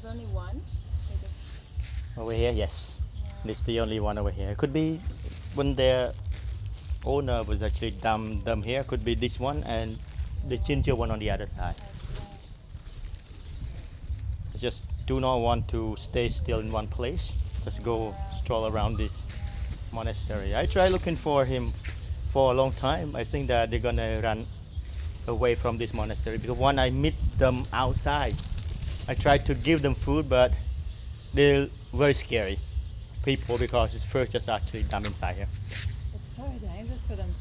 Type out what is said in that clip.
only one. They just, Over here, yes. yeah. This is the only one over here. Could be when their owner was actually dumb here. Could be this one and the ginger one on the other side. I see. I just do not want to stay still in one place. Just go stroll around this monastery. I try looking for him for a long time. I think that they're gonna run away from this monastery because when I meet them outside, I try to give them food, but they're very scary people because it's first just actually dumb inside here. It's so dangerous for them.